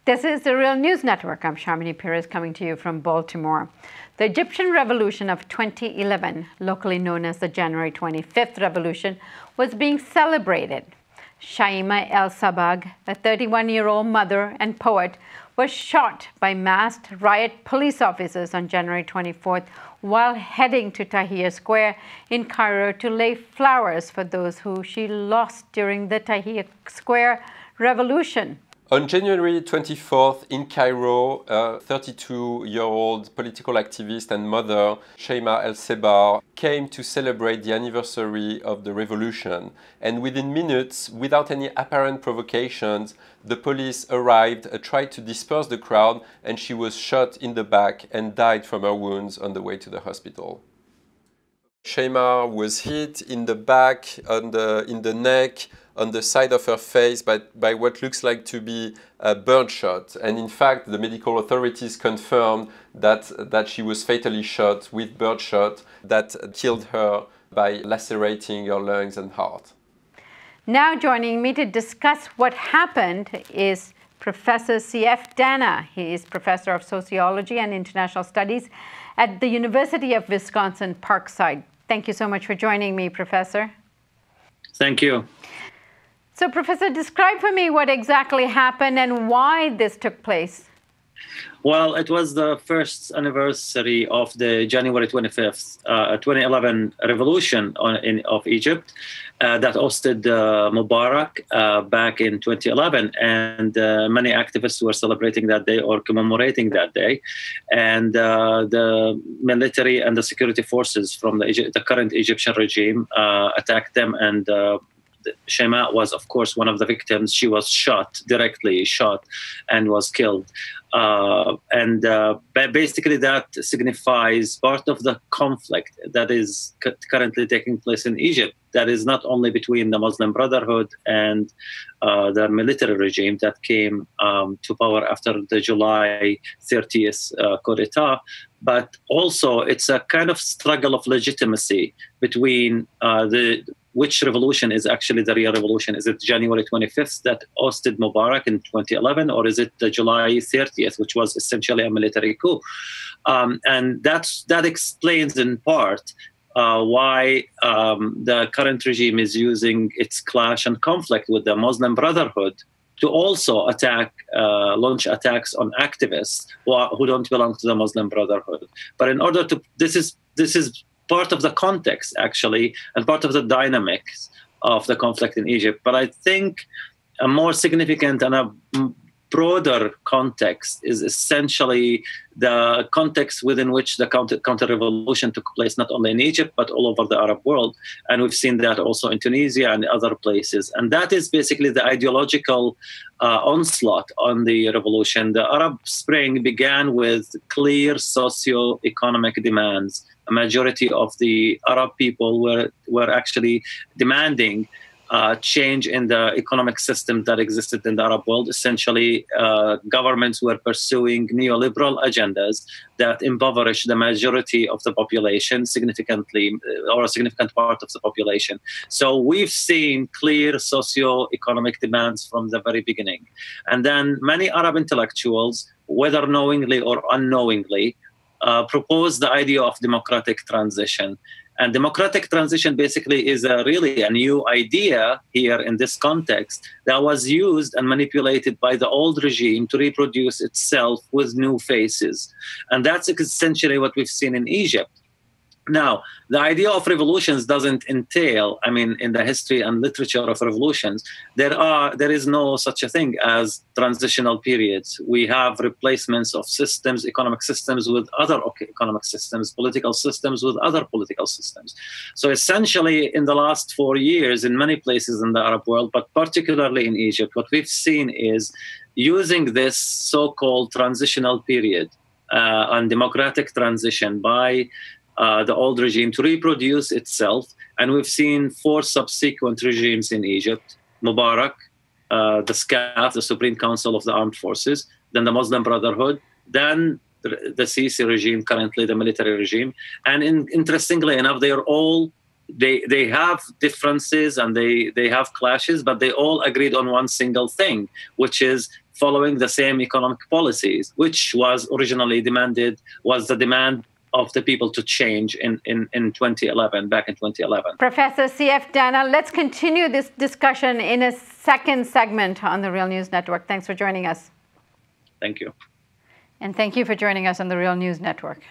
This is the Real News Network. I'm Shaimaa Perez coming to you from Baltimore. The Egyptian Revolution of 2011, locally known as the January 25th Revolution, was being celebrated. Shaimaa al-Sabbagh, a 31-year-old mother and poet, was shot by masked Riot police officers on January 24th while heading to Tahrir Square in Cairo to lay flowers for those who she lost during the Tahrir Square revolution. On January 24th in Cairo, a 32-year-old political activist and mother, Shaimaa al-Sabbagh, came to celebrate the anniversary of the revolution. And within minutes, without any apparent provocations, the police arrived, tried to disperse the crowd, and she was shot in the back and died from her wounds on the way to the hospital. Shaimaa was hit in the back, in the neck, on the side of her face by what looks like to be a burn shot. And in fact, the medical authorities confirmed that she was fatally shot with bird shot that killed her by lacerating her lungs and heart. Now joining me to discuss what happened is Professor Seif Da'na. He is Professor of Sociology and International Studies at the University of Wisconsin-Parkside. Thank you so much for joining me, Professor. Thank you. So, Professor, describe for me what exactly happened and why this took place. Well, it was the first anniversary of the January 25th, 2011 revolution of Egypt that ousted Mubarak back in 2011. And many activists were celebrating that day or commemorating that day. And the military and the security forces from the current Egyptian regime attacked them, and Shaimaa was, of course, one of the victims. She was directly shot, and was killed. Basically, that signifies part of the conflict that is currently taking place in Egypt. That is not only between the Muslim Brotherhood and the military regime that came to power after the July 30th coup d'etat, but also it's a kind of struggle of legitimacy between which revolution is actually the real revolution. Is it January 25th that ousted Mubarak in 2011, or is it the July 30th, which was essentially a military coup? And that explains in part why the current regime is using its clash and conflict with the Muslim Brotherhood to also launch attacks on activists who don't belong to the Muslim Brotherhood. But in order to, this is part of the context, actually, and part of the dynamics of the conflict in Egypt. But I think a more significant and a broader context is essentially the context within which the counter-revolution took place, not only in Egypt, but all over the Arab world. And we've seen that also in Tunisia and other places. And that is basically the ideological onslaught on the revolution. The Arab Spring began with clear socio-economic demands. A majority of the Arab people were actually demanding change in the economic system that existed in the Arab world. Essentially, governments were pursuing neoliberal agendas that impoverish the majority of the population significantly, or a significant part of the population. So we've seen clear socio-economic demands from the very beginning. And then many Arab intellectuals, whether knowingly or unknowingly, proposed the idea of democratic transition. And democratic transition basically is really a new idea here in this context that was used and manipulated by the old regime to reproduce itself with new faces. And that's essentially what we've seen in Egypt. Now, the idea of revolutions doesn't entail, I mean, in the history and literature of revolutions, there is no such a thing as transitional periods. We have replacements of systems, economic systems with other economic systems, political systems with other political systems. So essentially, in the last 4 years, in many places in the Arab world, but particularly in Egypt, what we've seen is using this so-called transitional period and democratic transition by the old regime to reproduce itself. And we've seen 4 subsequent regimes in Egypt: Mubarak, the SCAF, the Supreme Council of the Armed Forces, then the Muslim Brotherhood, then the Sisi regime, currently the military regime. And interestingly enough, they have differences and they have clashes, but they all agreed on one single thing, which is following the same economic policies, which was originally was the demand of the people to change in 2011, back in 2011. Professor Seif Da'na, let's continue this discussion in a second segment on the Real News Network. Thanks for joining us. Thank you. And thank you for joining us on the Real News Network.